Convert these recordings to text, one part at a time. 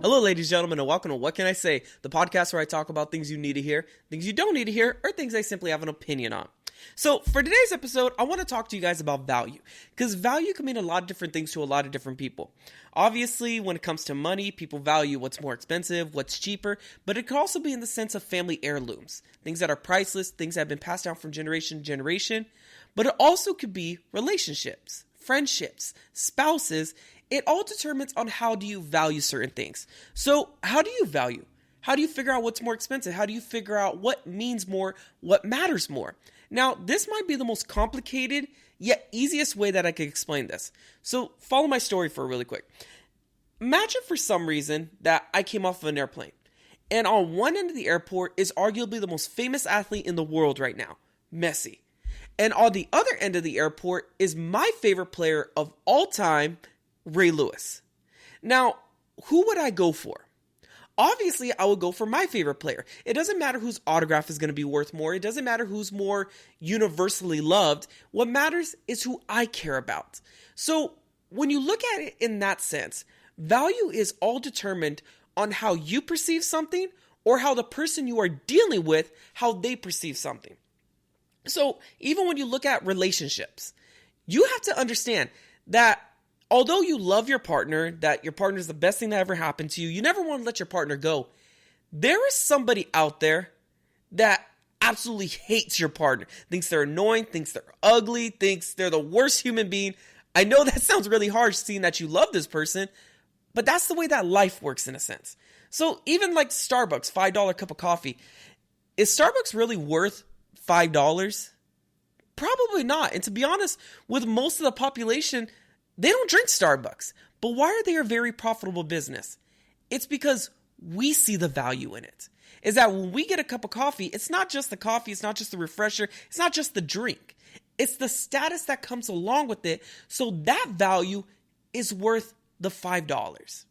Hello, ladies and gentlemen, and welcome to What Can I Say, the podcast where I talk about things you need to hear, things you don't need to hear, or things I simply have an opinion on. So for today's episode, I want to talk to you guys about value, because value can mean a lot of different things to a lot of different people. Obviously, when it comes to money, people value what's more expensive, what's cheaper, but it could also be in the sense of family heirlooms, things that are priceless, things that have been passed down from generation to generation, but it also could be relationships, friendships, spouses. It all determines on how do you value certain things. So how do you value? How do you figure out what's more expensive? How do you figure out what means more, what matters more? Now, this might be the most complicated yet easiest way that I could explain this. So follow my story for really quick. Imagine for some reason that I came off of an airplane, and on one end of the airport is arguably the most famous athlete in the world right now, Messi. And on the other end of the airport is my favorite player of all time, Ray Lewis. Now, who would I go for? Obviously, I would go for my favorite player. It doesn't matter whose autograph is going to be worth more. It doesn't matter who's more universally loved. What matters is who I care about. So when you look at it in that sense, value is all determined on how you perceive something or how the person you are dealing with, how they perceive something. So even when you look at relationships, you have to understand that although you love your partner, that your partner is the best thing that ever happened to you, you never want to let your partner go. There is somebody out there that absolutely hates your partner, thinks they're annoying, thinks they're ugly, thinks they're the worst human being. I know that sounds really harsh seeing that you love this person, but that's the way that life works in a sense. So even like Starbucks, $5 cup of coffee, is Starbucks really worth $5? Probably not. And to be honest, with most of the population, they don't drink Starbucks. But why are they a very profitable business? It's because we see the value in it. Is that when we get a cup of coffee, it's not just the coffee, it's not just the refresher, it's not just the drink. It's the status that comes along with it. So that value is worth the $5.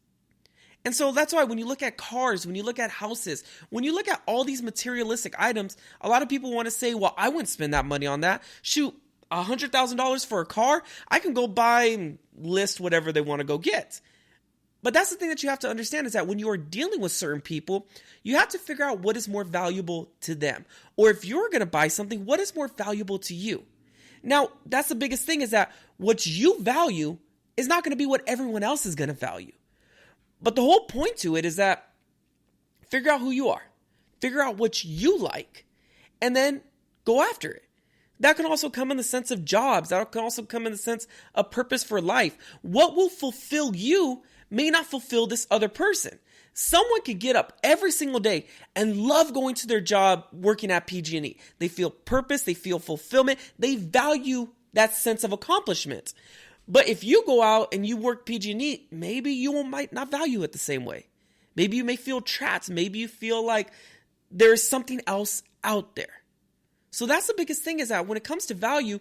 And so that's why when you look at cars, when you look at houses, when you look at all these materialistic items, a lot of people want to say, well, I wouldn't spend that money on that. Shoot, $100,000 for a car, I can go buy and list whatever they want to go get. But that's the thing that you have to understand is that when you are dealing with certain people, you have to figure out what is more valuable to them. Or if you're going to buy something, what is more valuable to you? Now, that's the biggest thing is that what you value is not going to be what everyone else is going to value. But the whole point to it is that figure out who you are, figure out what you like, and then go after it. That can also come in the sense of jobs. That can also come in the sense of purpose for life. What will fulfill you may not fulfill this other person. Someone could get up every single day and love going to their job working at PG&E. They feel purpose, they feel fulfillment, they value that sense of accomplishment. But if you go out and you work PG&E, maybe you might not value it the same way. Maybe you may feel trapped. Maybe you feel like there's something else out there. So that's the biggest thing is that when it comes to value,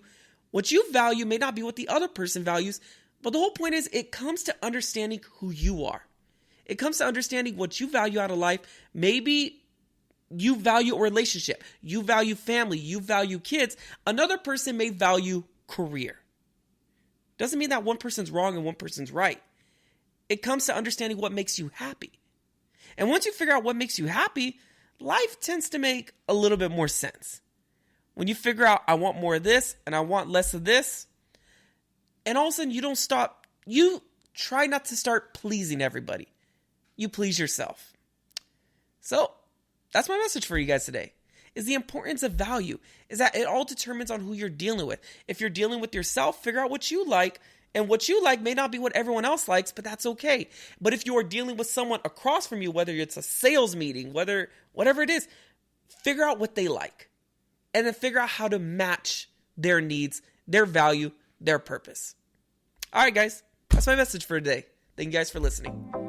what you value may not be what the other person values, but the whole point is it comes to understanding who you are. It comes to understanding what you value out of life. Maybe you value a relationship, you value family, you value kids. Another person may value career. Doesn't mean that one person's wrong and one person's right. It comes to understanding what makes you happy. And once you figure out what makes you happy, life tends to make a little bit more sense. When you figure out, I want more of this and I want less of this, and all of a sudden you don't stop, you try not to start pleasing everybody. You please yourself. So that's my message for you guys today, is the importance of value, is that it all determines on who you're dealing with. If you're dealing with yourself, figure out what you like, and what you like may not be what everyone else likes, but that's okay. But if you are dealing with someone across from you, whether it's a sales meeting, whatever it is, figure out what they like. And then figure out how to match their needs, their value, their purpose. All right, guys. That's my message for today. Thank you guys for listening.